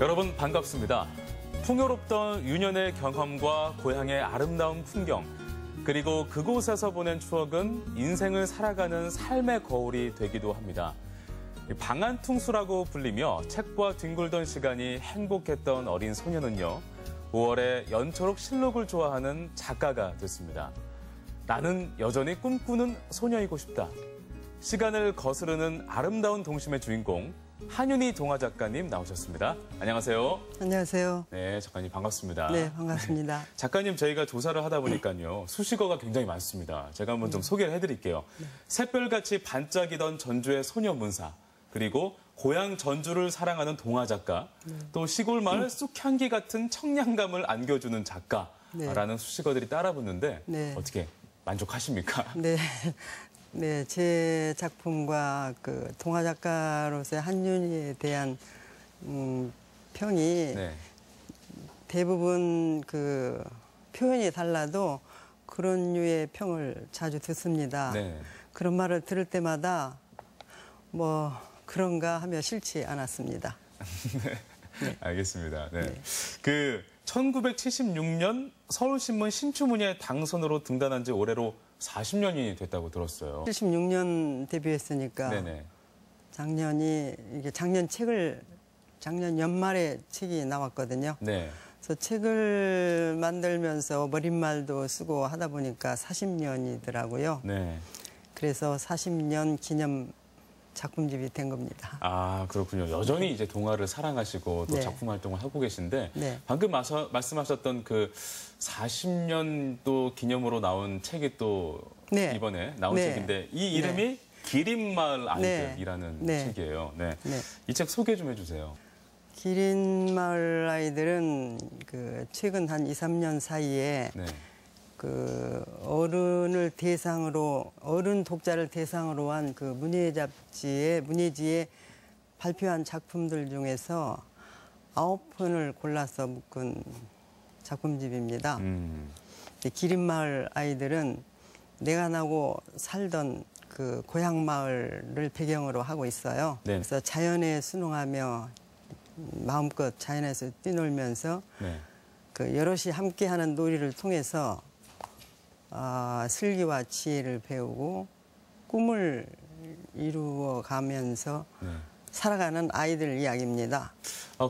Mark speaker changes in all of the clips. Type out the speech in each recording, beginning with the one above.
Speaker 1: 여러분 반갑습니다. 풍요롭던 유년의 경험과 고향의 아름다운 풍경, 그리고 그곳에서 보낸 추억은 인생을 살아가는 삶의 거울이 되기도 합니다. 방안퉁수라고 불리며 책과 뒹굴던 시간이 행복했던 어린 소녀는요, 5월에 연초록 실록을 좋아하는 작가가 됐습니다. 나는 여전히 꿈꾸는 소녀이고 싶다. 시간을 거스르는 아름다운 동심의 주인공, 한윤희 동화 작가님 나오셨습니다. 안녕하세요.
Speaker 2: 안녕하세요.
Speaker 1: 네, 작가님 반갑습니다.
Speaker 2: 네, 반갑습니다.
Speaker 1: 작가님, 저희가 조사를 하다 보니까요, 수식어가 굉장히 많습니다. 제가 한번 좀 소개를 해드릴게요. 샛별같이 반짝이던 전주의 소녀 문사, 그리고 고향 전주를 사랑하는 동화 작가, 또 시골 마을 쑥향기 같은 청량감을 안겨주는 작가라는 수식어들이 따라붙는데 어떻게 만족하십니까?
Speaker 2: 네. 네, 제 작품과 그 동화 작가로서의 한윤희에 대한 평이 대부분 그 표현이 달라도 그런 류의 평을 자주 듣습니다. 그런 말을 들을 때마다 뭐 그런가 하며 싫지 않았습니다.
Speaker 1: 네. 알겠습니다. 네. 그 1976년 서울신문 신춘문예 당선으로 등단한 지 올해로 40년이 됐다고 들었어요.
Speaker 2: 76년 데뷔했으니까 작년 연말에 책이 나왔거든요. 그래서 책을 만들면서 머릿말도 쓰고 하다 보니까 40년이더라고요. 그래서 40년 기념 작품집이 된 겁니다.
Speaker 1: 아, 그렇군요. 여전히 이제 동화를 사랑하시고 또 작품 활동을 하고 계신데 방금 말씀하셨던 그 40년 기념으로 나온 책이 또 이번에 나온 책인데 이 이름이 기린마을 아이들이라는 책이에요. 이 책 소개 좀 해주세요.
Speaker 2: 기린마을 아이들은 그 최근 한 2, 3년 사이에 그 어른 독자를 대상으로 한 그 문예지에 발표한 작품들 중에서 9편을 골라서 묶은 작품집입니다. 기린마을 아이들은 내가 나고 살던 그 고향 마을을 배경으로 하고 있어요. 그래서 자연에 순응하며 마음껏 자연에서 뛰놀면서 그 여럿이 함께하는 놀이를 통해서 슬기와 지혜를 배우고 꿈을 이루어가면서 살아가는 아이들 이야기입니다.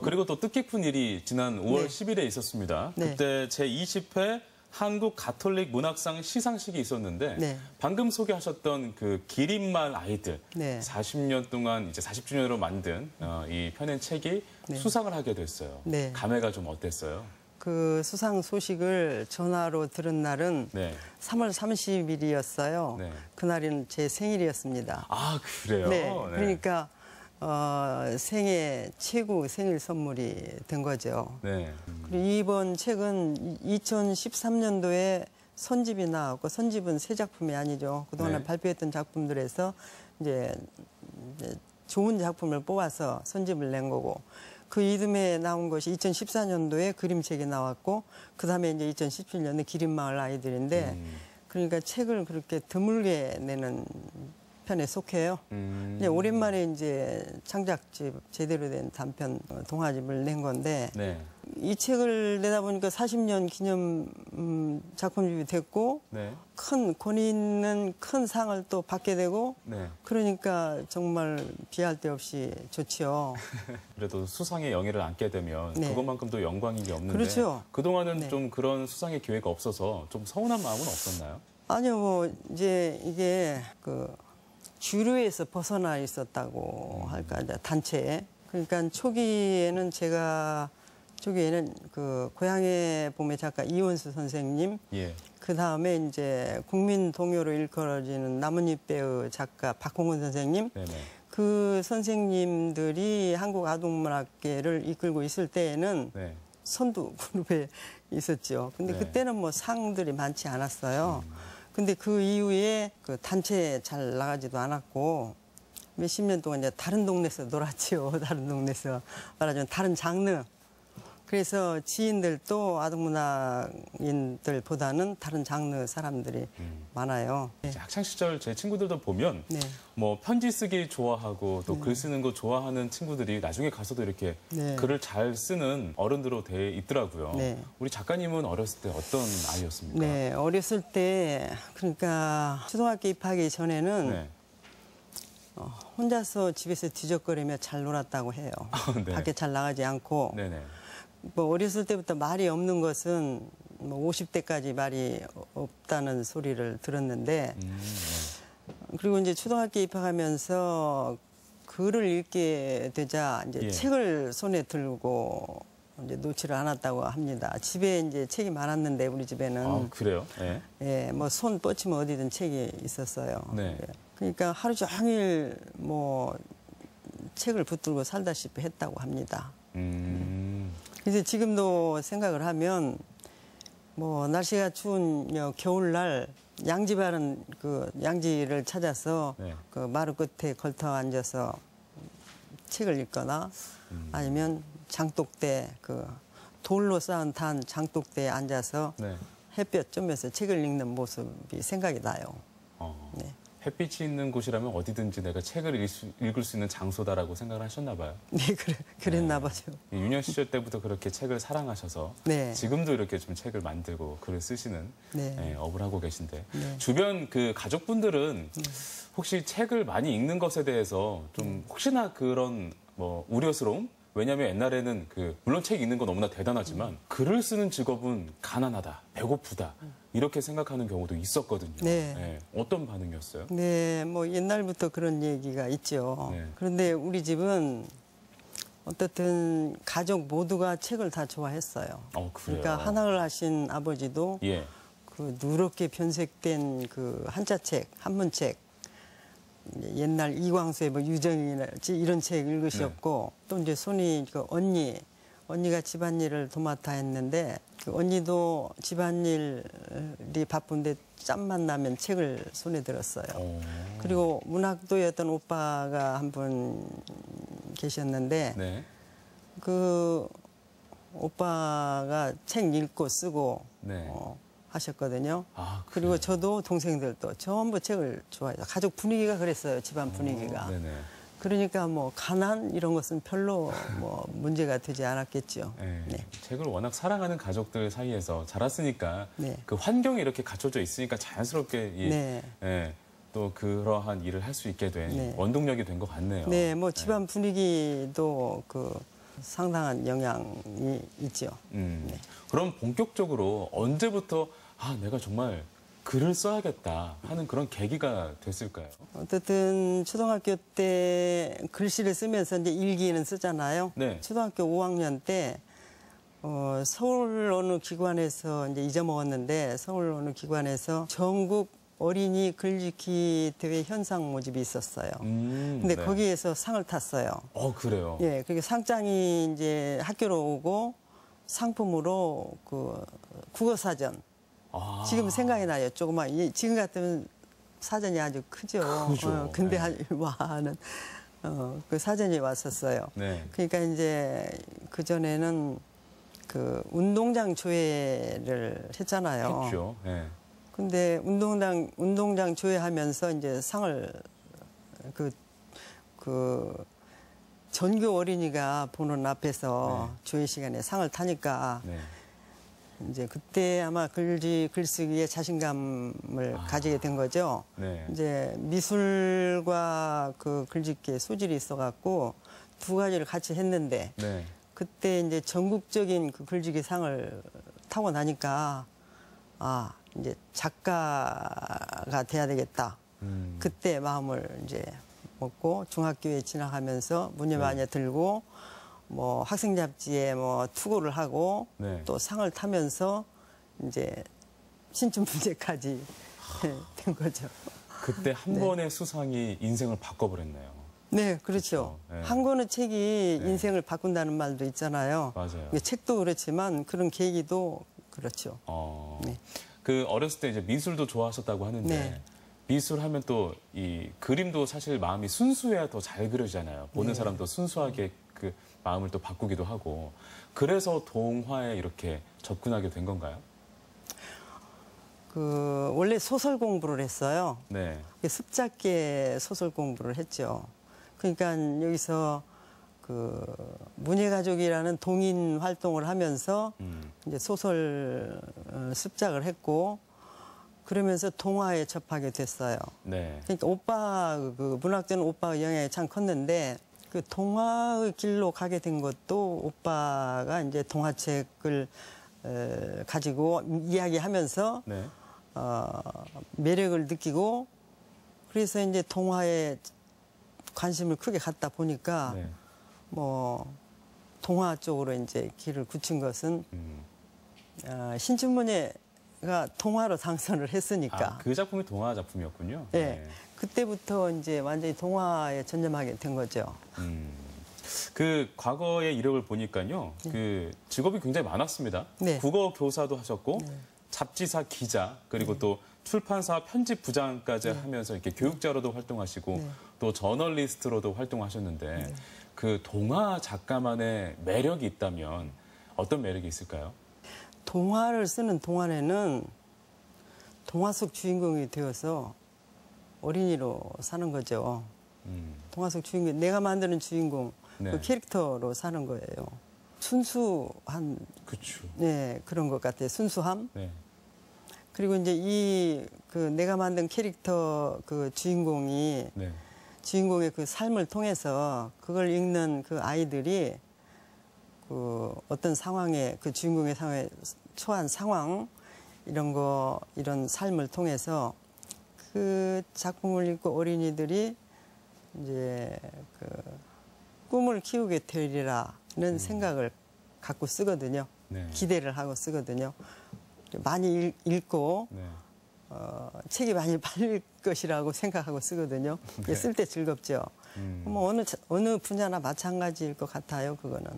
Speaker 1: 그리고 또 뜻깊은 일이 지난 5월 10일에 있었습니다. 그때 제20회 한국 가톨릭 문학상 시상식이 있었는데 방금 소개하셨던 그 기린마을 아이들 40년 동안 이제 40주년으로 만든 이 펴낸 책이 수상을 하게 됐어요. 감회가 좀 어땠어요?
Speaker 2: 그 수상 소식을 전화로 들은 날은 3월 30일이었어요. 그날은 제 생일이었습니다.
Speaker 1: 아, 그래요?
Speaker 2: 그러니까 생애 최고 생일 선물이 된 거죠. 그리고 이번 책은 2013년도에 선집이 나왔고, 선집은 새 작품이 아니죠. 그동안 발표했던 작품들에서 이제 좋은 작품을 뽑아서 선집을 낸 거고, 그 이듬해 나온 것이 2014년도에 그림책이 나왔고, 그 다음에 이제 2017년에 기린마을 아이들인데, 그러니까 책을 그렇게 드물게 내는 편에 속해요. 이제 오랜만에 이제 창작집, 제대로 된 단편 동화집을 낸 건데, 이 책을 내다 보니까 40년 기념 작품집이 됐고, 큰 권위 있는 큰 상을 또 받게 되고, 그러니까 정말 비할 데 없이 좋지요.
Speaker 1: 그래도 수상의 영예를 안게 되면 그것만큼 또 영광인 게 없는데,
Speaker 2: 그렇죠.
Speaker 1: 그동안은 좀 그런 수상의 기회가 없어서 좀 서운한 마음은 없었나요?
Speaker 2: 아니요, 뭐 이제 이게 그 주류에서 벗어나 있었다고 할까, 단체에. 그러니까 초기에는 그 고향의 봄의 작가 이원수 선생님, 그 다음에 이제 국민 동요로 일컬어지는 나뭇잎배의 작가 박홍근 선생님, 그 선생님들이 한국 아동문학계를 이끌고 있을 때에는 선두 그룹에 있었죠. 근데 그때는 뭐 상들이 많지 않았어요. 근데 그 이후에 그 단체에 잘 나가지도 않았고, 몇십 년 동안 이제 다른 동네에서 놀았지요. 다른 동네에서 말하자면 다른 장르. 그래서 지인들도 아동문학인들보다는 다른 장르 사람들이 많아요. 네.
Speaker 1: 학창 시절 제 친구들도 보면
Speaker 2: 네.
Speaker 1: 뭐 편지 쓰기 좋아하고 또 글 쓰는 거 좋아하는 친구들이 나중에 가서도 이렇게
Speaker 2: 네.
Speaker 1: 글을 잘 쓰는 어른들로 돼 있더라고요.
Speaker 2: 네.
Speaker 1: 우리 작가님은 어렸을 때 어떤 아이였습니까?
Speaker 2: 네, 어렸을 때 그러니까 초등학교 입학하기 전에는
Speaker 1: 네.
Speaker 2: 혼자서 집에서 뒤적거리며 잘 놀았다고 해요.
Speaker 1: 네.
Speaker 2: 밖에 잘 나가지 않고.
Speaker 1: 네네.
Speaker 2: 뭐 어렸을 때부터 말이 없는 것은 뭐 50대까지 말이 없다는 소리를 들었는데 그리고 이제 초등학교 입학하면서 글을 읽게 되자 이제
Speaker 1: 예.
Speaker 2: 책을 손에 들고 이제 놓지를 않았다고 합니다. 집에 이제 책이 많았는데 우리 집에는
Speaker 1: 아, 그래요? 네.
Speaker 2: 예, 뭐 손 뻗치면 어디든 책이 있었어요.
Speaker 1: 네.
Speaker 2: 예. 그러니까 하루 종일 뭐 책을 붙들고 살다시피 했다고 합니다. 그래서 지금도 생각을 하면 뭐 날씨가 추운 겨울날 양지 바른 그 양지를 찾아서
Speaker 1: 네.
Speaker 2: 그 마루 끝에 걸터 앉아서 책을 읽거나 아니면 장독대 그 돌로 쌓은 단 장독대에 앉아서
Speaker 1: 네.
Speaker 2: 햇볕 쬐면서 책을 읽는 모습이 생각이 나요. 네.
Speaker 1: 햇빛이 있는 곳이라면 어디든지 내가 책을 읽을 수 있는 장소다라고 생각을 하셨나 봐요.
Speaker 2: 네, 그랬나
Speaker 1: 네.
Speaker 2: 봐죠.
Speaker 1: 유년 시절 때부터 그렇게 책을 사랑하셔서
Speaker 2: 네.
Speaker 1: 지금도 이렇게 좀 책을 만들고 글을 쓰시는
Speaker 2: 네.
Speaker 1: 업을 하고 계신데
Speaker 2: 네.
Speaker 1: 주변 그 가족분들은 혹시 책을 많이 읽는 것에 대해서 좀 혹시나 그런 뭐 우려스러움? 왜냐하면 옛날에는 물론 책 읽는 건 너무나 대단하지만 글을 쓰는 직업은 가난하다, 배고프다 이렇게 생각하는 경우도 있었거든요.
Speaker 2: 네.
Speaker 1: 네. 어떤 반응이었어요?
Speaker 2: 네, 뭐 옛날부터 그런 얘기가 있죠.
Speaker 1: 네.
Speaker 2: 그런데 우리 집은 어떻든 가족 모두가 책을 다 좋아했어요.
Speaker 1: 그래요?
Speaker 2: 그러니까 한학을 하신 아버지도
Speaker 1: 예.
Speaker 2: 그 누렇게 변색된 그 한자책, 한문책, 옛날 이광수의 뭐 유정이랄지 이런 책 읽으셨고 또 이제 손이 그 언니가 집안일을 도맡아 했는데 그 언니도 집안일이 바쁜데 짬만 나면 책을 손에 들었어요. 그리고 문학도였던 오빠가 한 분 계셨는데
Speaker 1: 네.
Speaker 2: 그 오빠가 책 읽고 쓰고
Speaker 1: 네.
Speaker 2: 하셨거든요.
Speaker 1: 아,
Speaker 2: 그리고 저도 동생들도 전부 책을 좋아해요. 가족 분위기가 그랬어요. 집안 분위기가.
Speaker 1: 네네.
Speaker 2: 그러니까 뭐 가난 이런 것은 별로 뭐 문제가 되지 않았겠죠.
Speaker 1: 네.
Speaker 2: 네.
Speaker 1: 책을 워낙 사랑하는 가족들 사이에서 자랐으니까
Speaker 2: 네.
Speaker 1: 그 환경이 이렇게 갖춰져 있으니까 자연스럽게
Speaker 2: 네.
Speaker 1: 또 그러한 일을 할 수 있게 된
Speaker 2: 네.
Speaker 1: 원동력이 된 것 같네요.
Speaker 2: 네, 뭐 집안 분위기도 그 상당한 영향이 있죠. 네.
Speaker 1: 그럼 본격적으로 언제부터 내가 정말 글을 써야겠다 하는 그런 계기가 됐을까요?
Speaker 2: 어쨌든 초등학교 때 글씨를 쓰면서 이제 일기는 쓰잖아요.
Speaker 1: 네.
Speaker 2: 초등학교 5학년 때 서울 어느 기관에서 이제 잊어먹었는데 서울 어느 기관에서 전국 어린이 글짓기 대회 현상 모집이 있었어요. 근데
Speaker 1: 네.
Speaker 2: 거기에서 상을 탔어요.
Speaker 1: 그래요?
Speaker 2: 예, 그리고 상장이 이제 학교로 오고 상품으로 그 국어사전. 지금 생각이 나요. 조그만 지금 같으면 사전이 아주 크죠.
Speaker 1: 크죠.
Speaker 2: 근대화하는 그 사전이 왔었어요.
Speaker 1: 네.
Speaker 2: 그러니까 이제 그 전에는 그 운동장 조회를 했잖아요.
Speaker 1: 했죠. 네.
Speaker 2: 근데 운동장 조회하면서 이제 상을 그 전교 어린이가 보는 앞에서 조회 시간에 상을 타니까
Speaker 1: 네.
Speaker 2: 이제 그때 아마 글쓰기에 자신감을 가지게 된 거죠.
Speaker 1: 네.
Speaker 2: 이제 미술과 그 글짓기에 소질이 있어갖고 두 가지를 같이 했는데
Speaker 1: 네.
Speaker 2: 그때 이제 전국적인 그 글짓기 상을 타고 나니까 이제 작가가 돼야 되겠다. 그때 마음을 이제 먹고 중학교에 진학하면서 문예반에 들고 뭐 학생 잡지에 뭐 투고를 하고
Speaker 1: 네.
Speaker 2: 또 상을 타면서 이제 신춘 문제까지 된 거죠.
Speaker 1: 그때 한 번의 수상이 인생을 바꿔버렸네요.
Speaker 2: 네, 그렇죠.
Speaker 1: 네.
Speaker 2: 한 권의 책이 인생을 바꾼다는 말도 있잖아요.
Speaker 1: 맞아요.
Speaker 2: 책도 그렇지만 그런 계기도 그렇죠. 네.
Speaker 1: 그 어렸을 때 이제 미술도 좋아하셨다고 하는데
Speaker 2: 네.
Speaker 1: 미술 하면 또 이 그림도 사실 마음이 순수해야 더 잘 그려지잖아요. 보는 사람도 순수하게 그 마음을 또 바꾸기도 하고 그래서 동화에 이렇게 접근하게 된 건가요?
Speaker 2: 원래 소설 공부를 했어요.
Speaker 1: 네.
Speaker 2: 습작계 소설 공부를 했죠. 그러니까 여기서 문예가족이라는 동인 활동을 하면서 이제 소설 습작을 했고 그러면서 동화에 접하게 됐어요.
Speaker 1: 네.
Speaker 2: 그러니까 문학자는 오빠의 영향이 참 컸는데 그 동화의 길로 가게 된 것도 오빠가 이제 동화책을 가지고 이야기하면서
Speaker 1: 네.
Speaker 2: 매력을 느끼고 그래서 이제 동화에 관심을 크게 갖다 보니까
Speaker 1: 네.
Speaker 2: 뭐 동화 쪽으로 이제 길을 굳힌 것은 신춘문예가 동화로 당선을 했으니까.
Speaker 1: 그 작품이 동화 작품이었군요.
Speaker 2: 네.
Speaker 1: 네.
Speaker 2: 그때부터 이제 완전히 동화에 전념하게 된 거죠.
Speaker 1: 그 과거의 이력을 보니까요. 그 직업이 굉장히 많았습니다.
Speaker 2: 네.
Speaker 1: 국어 교사도 하셨고
Speaker 2: 네.
Speaker 1: 잡지사 기자 그리고 또 출판사 편집 부장까지 하면서 이렇게 교육자로도 활동하시고 또 저널리스트로도 활동하셨는데 그 동화 작가만의 매력이 있다면 어떤 매력이 있을까요?
Speaker 2: 동화를 쓰는 동안에는 동화 속 주인공이 되어서 어린이로 사는 거죠. 동화 속 주인공, 내가 만드는 주인공,
Speaker 1: 네.
Speaker 2: 그 캐릭터로 사는 거예요. 순수한,
Speaker 1: 그렇죠.
Speaker 2: 네, 그런 것 같아요. 순수함.
Speaker 1: 네.
Speaker 2: 그리고 이제 내가 만든 캐릭터 그 주인공이
Speaker 1: 네.
Speaker 2: 주인공의 그 삶을 통해서 그걸 읽는 그 아이들이 어떤 상황에 그 주인공의 상황에 처한 상황 이런 삶을 통해서 그 작품을 읽고 어린이들이 이제 꿈을 키우게 되리라는 생각을 갖고 쓰거든요.
Speaker 1: 네.
Speaker 2: 기대를 하고 쓰거든요. 많이 읽고
Speaker 1: 네.
Speaker 2: 책이 많이 팔릴 것이라고 생각하고 쓰거든요.
Speaker 1: 네.
Speaker 2: 쓸 때 즐겁죠. 뭐 어느 분야나 마찬가지일 것 같아요. 그거는.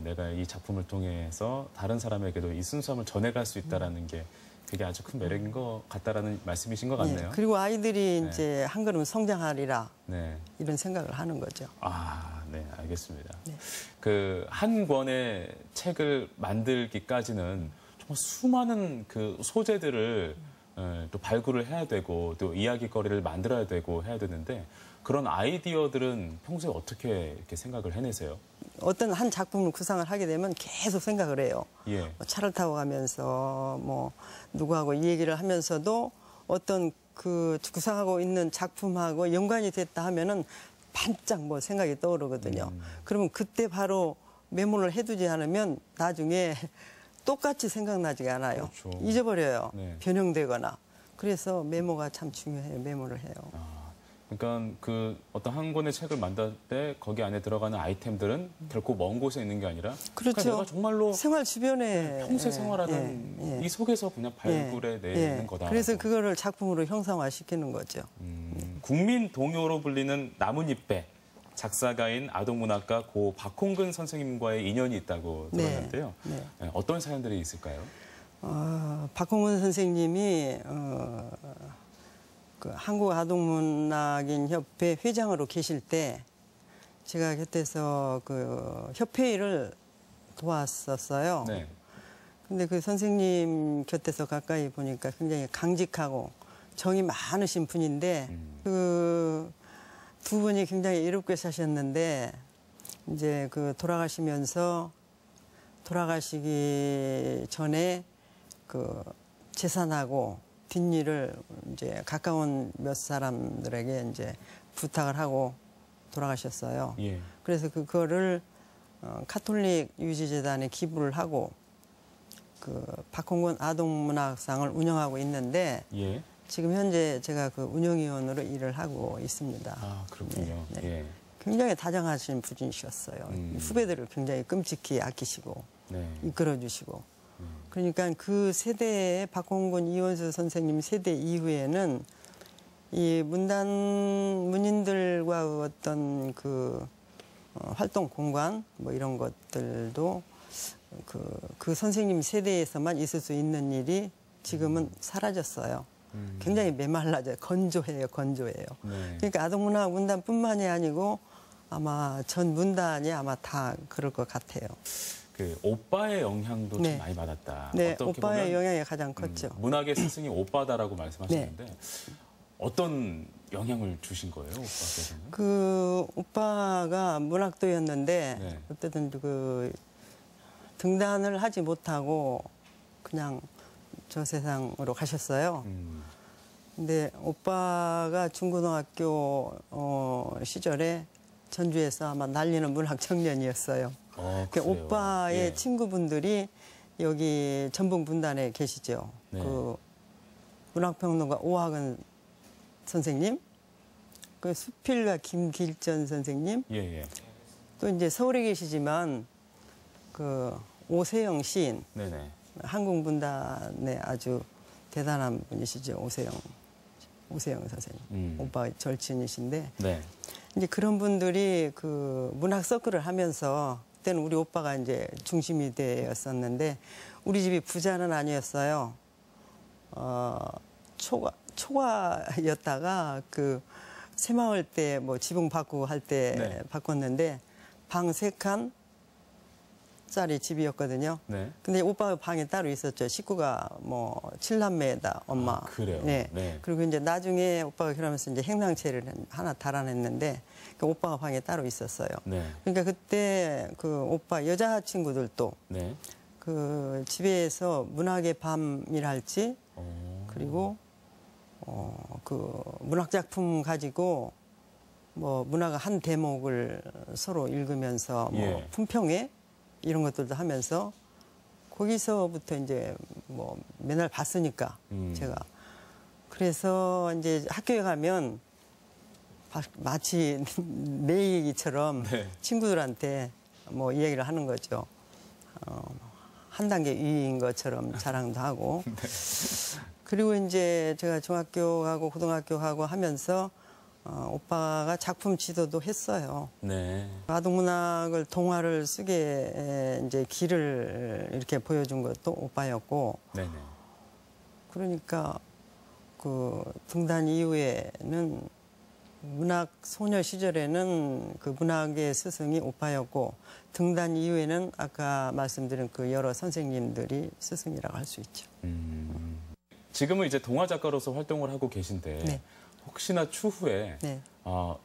Speaker 1: 내가 이 작품을 통해서 다른 사람에게도 이 순수함을 전해갈 수 있다라는 게 그게 아주 큰 매력인 것 같다라는 말씀이신 것 같네요.
Speaker 2: 네. 그리고 아이들이 이제 한 걸음 성장하리라
Speaker 1: 네.
Speaker 2: 이런 생각을 하는 거죠.
Speaker 1: 네, 알겠습니다.
Speaker 2: 네.
Speaker 1: 그 한 권의 책을 만들기까지는 정말 수많은 그 소재들을 또 발굴을 해야 되고 또 이야기거리를 만들어야 되고 해야 되는데 그런 아이디어들은 평소에 어떻게 이렇게 생각을 해내세요?
Speaker 2: 어떤 한 작품을 구상을 하게 되면 계속 생각을 해요.
Speaker 1: 예.
Speaker 2: 뭐 차를 타고 가면서 뭐 누구하고 이 얘기를 하면서도 어떤 그 구상하고 있는 작품하고 연관이 됐다 하면은 반짝 뭐 생각이 떠오르거든요. 그러면 그때 바로 메모를 해두지 않으면 나중에 똑같이 생각나지가 않아요.
Speaker 1: 그렇죠.
Speaker 2: 잊어버려요.
Speaker 1: 네.
Speaker 2: 변형되거나. 그래서 메모가 참 중요해요. 메모를 해요.
Speaker 1: 그러니까 그 어떤 한 권의 책을 만들 때 거기 안에 들어가는 아이템들은 결코 먼 곳에 있는 게 아니라
Speaker 2: 그렇죠.
Speaker 1: 그러니까 내가 정말로
Speaker 2: 생활 주변에
Speaker 1: 평소에 생활하는 이 속에서 그냥 발굴해 내는 거다.
Speaker 2: 그래서 그거를 작품으로 형상화시키는 거죠.
Speaker 1: 국민 동요로 불리는 나뭇잎배 작사가인 아동문학가 고 박홍근 선생님과의 인연이 있다고 들었는데요.
Speaker 2: 네.
Speaker 1: 어떤 사연들이 있을까요?
Speaker 2: 박홍근 선생님이 그 한국아동문학인협회 회장으로 계실 때 제가 곁에서 그 협회 일을 도왔었어요.
Speaker 1: 네.
Speaker 2: 근데 그 선생님 곁에서 가까이 보니까 굉장히 강직하고 정이 많으신 분인데 그 두 분이 굉장히 이롭게 사셨는데 이제 돌아가시면서 돌아가시기 전에 그 재산하고 뒷일을 이제 가까운 몇 사람들에게 이제 부탁을 하고 돌아가셨어요.
Speaker 1: 예.
Speaker 2: 그래서 그거를 카톨릭 유지재단에 기부를 하고 그 박홍근 아동문학상을 운영하고 있는데
Speaker 1: 예.
Speaker 2: 지금 현재 제가 그 운영위원으로 일을 하고 있습니다.
Speaker 1: 그렇군요.
Speaker 2: 네.
Speaker 1: 예.
Speaker 2: 굉장히 다정하신 분이셨어요. 후배들을 굉장히 끔찍히 아끼시고
Speaker 1: 네.
Speaker 2: 이끌어주시고. 그러니까 그 세대의 박홍근 이원수 선생님 세대 이후에는 이 문인들과 어떤 그 활동 공간 뭐 이런 것들도 그 선생님 세대에서만 있을 수 있는 일이 지금은 사라졌어요. 굉장히 메말라져요. 건조해요.
Speaker 1: 네.
Speaker 2: 그러니까 아동문학 문단뿐만이 아니고 아마 전 문단이 아마 다 그럴 것 같아요.
Speaker 1: 그 오빠의 영향도
Speaker 2: 네.
Speaker 1: 좀 많이 받았다.
Speaker 2: 네,
Speaker 1: 어떻게
Speaker 2: 오빠의
Speaker 1: 보면,
Speaker 2: 영향이 가장 컸죠.
Speaker 1: 문학의 스승이 오빠다라고 말씀하셨는데
Speaker 2: 네.
Speaker 1: 어떤 영향을 주신 거예요, 오빠께서는?
Speaker 2: 그 오빠가 문학도였는데
Speaker 1: 네.
Speaker 2: 어쨌든 그 등단을 하지 못하고 그냥 저 세상으로 가셨어요. 근데 오빠가 중고등학교 시절에 전주에서 아마 날리는 문학 청년이었어요. 그
Speaker 1: 그래요?
Speaker 2: 오빠의
Speaker 1: 예.
Speaker 2: 친구분들이 여기 전북 분단에 계시죠.
Speaker 1: 네.
Speaker 2: 그 문학평론가 오학은 선생님, 그 수필가 김길전 선생님,
Speaker 1: 예, 예.
Speaker 2: 또 이제 서울에 계시지만 그 오세영 시인,
Speaker 1: 네네.
Speaker 2: 한국 분단의 아주 대단한 분이시죠. 오세영 선생님. 오빠의 절친이신데
Speaker 1: 네.
Speaker 2: 이제 그런 분들이 그 문학 서클을 하면서 그때는 우리 오빠가 이제 중심이 되었었는데 우리 집이 부자는 아니었어요. 초과였다가 그 새마을 때 뭐 지붕 바꾸고 할 때
Speaker 1: 네.
Speaker 2: 바꿨는데 방 3칸짜리 집이었거든요.
Speaker 1: 네.
Speaker 2: 근데 오빠 방이 따로 있었죠. 식구가 뭐 7남매다, 엄마.
Speaker 1: 아, 그래요?
Speaker 2: 네.
Speaker 1: 네.
Speaker 2: 그리고 이제 나중에 오빠가 결혼하면서 이제 행랑채를 하나 달아냈는데 그 오빠가 방에 따로 있었어요.
Speaker 1: 네.
Speaker 2: 그러니까 그때 그 오빠 여자친구들도
Speaker 1: 네.
Speaker 2: 그 집에서 문학의 밤이랄지 그리고 그 문학작품 가지고 뭐 문학 한 대목을 서로 읽으면서 뭐
Speaker 1: 예.
Speaker 2: 품평회 이런 것들도 하면서 거기서부터 이제 뭐 맨날 봤으니까 제가 그래서 이제 학교에 가면 마치 내 얘기처럼
Speaker 1: 네.
Speaker 2: 친구들한테 뭐 이야기를 하는 거죠. 한 단계 위인 것처럼 자랑도 하고.
Speaker 1: 네.
Speaker 2: 그리고 이제 제가 중학교 가고 고등학교 가고 하면서 오빠가 작품 지도도 했어요.
Speaker 1: 네.
Speaker 2: 아동문학을 동화를 쓰게 이제 길을 이렇게 보여준 것도 오빠였고.
Speaker 1: 네네.
Speaker 2: 그러니까 그 등단 이후에는 문학 소녀 시절에는 그 문학의 스승이 오빠였고 등단 이후에는 아까 말씀드린 그 여러 선생님들이 스승이라고 할 수 있죠.
Speaker 1: 지금은 이제 동화 작가로서 활동을 하고 계신데
Speaker 2: 네.
Speaker 1: 혹시나 추후에
Speaker 2: 네.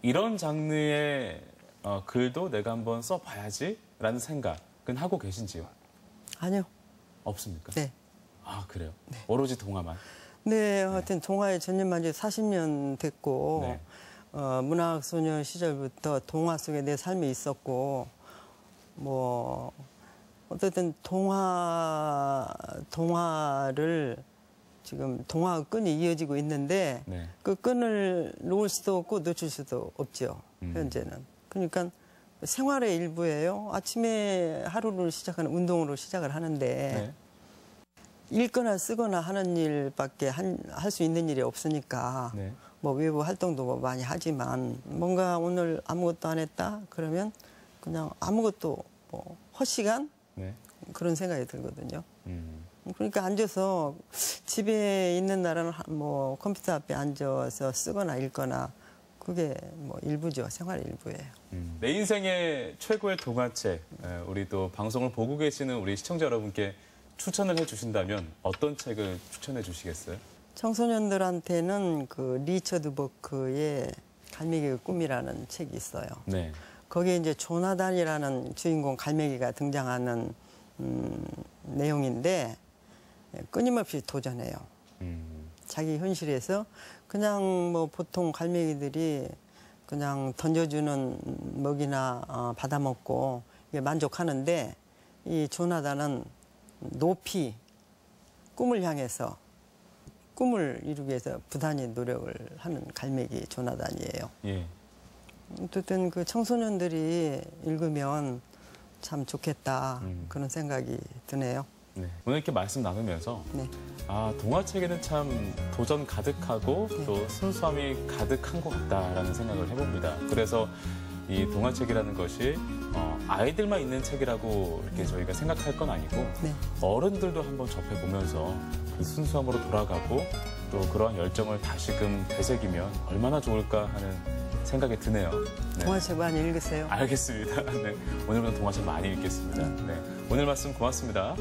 Speaker 1: 이런 장르의 글도 내가 한번 써봐야지라는 생각은 하고 계신지요?
Speaker 2: 아니요.
Speaker 1: 없습니까?
Speaker 2: 네.
Speaker 1: 아, 그래요? 오로지 동화만?
Speaker 2: 네, 하여튼 동화에 전념한 지 40년 됐고
Speaker 1: 네.
Speaker 2: 문학 소녀 시절부터 동화 속에 내 삶이 있었고 뭐 어쨌든 동화를 지금 동화 끈이 이어지고 있는데
Speaker 1: 네.
Speaker 2: 그 끈을 놓을 수도 없고 놓칠 수도 없죠. 현재는. 그러니까 생활의 일부예요. 아침에 하루를 시작하는 운동으로 시작을 하는데
Speaker 1: 네.
Speaker 2: 읽거나 쓰거나 하는 일밖에 할 수 있는 일이 없으니까
Speaker 1: 네.
Speaker 2: 뭐 외부 활동도 뭐 많이 하지만 뭔가 오늘 아무것도 안 했다 그러면 그냥 아무것도 뭐 헛시간
Speaker 1: 네.
Speaker 2: 그런 생각이 들거든요. 그러니까 앉아서 집에 있는 날은 뭐 컴퓨터 앞에 앉아서 쓰거나 읽거나 그게 뭐 일부죠. 생활의 일부예요.
Speaker 1: 내 인생의 최고의 동화책, 우리 또 방송을 보고 계시는 우리 시청자 여러분께 추천을 해주신다면 어떤 책을 추천해 주시겠어요?
Speaker 2: 청소년들한테는 그 리처드 버크의 갈매기의 꿈이라는 책이 있어요.
Speaker 1: 네.
Speaker 2: 거기에 이제 조나단이라는 주인공 갈매기가 등장하는 내용인데 끊임없이 도전해요. 자기 현실에서 그냥 뭐 보통 갈매기들이 그냥 던져주는 먹이나 받아먹고 만족하는데 이 조나단은 높이 꿈을 향해서 꿈을 이루기 위해서 부단히 노력을 하는 갈매기 조나단이에요.
Speaker 1: 예.
Speaker 2: 어쨌든 그 청소년들이 읽으면 참 좋겠다 그런 생각이 드네요.
Speaker 1: 네. 오늘 이렇게 말씀 나누면서
Speaker 2: 네.
Speaker 1: 동화책에는 참 도전 가득하고 또 순수함이 가득한 것 같다라는 생각을 해봅니다. 그래서 이 동화책이라는 것이 아이들만 있는 책이라고 이렇게 저희가 생각할 건 아니고
Speaker 2: 네.
Speaker 1: 어른들도 한번 접해보면서 그 순수함으로 돌아가고 또 그러한 열정을 다시금 되새기면 얼마나 좋을까 하는 생각이 드네요. 네.
Speaker 2: 동화책 많이 읽으세요.
Speaker 1: 알겠습니다. 네. 오늘부터 동화책 많이 읽겠습니다. 네. 오늘 말씀 고맙습니다.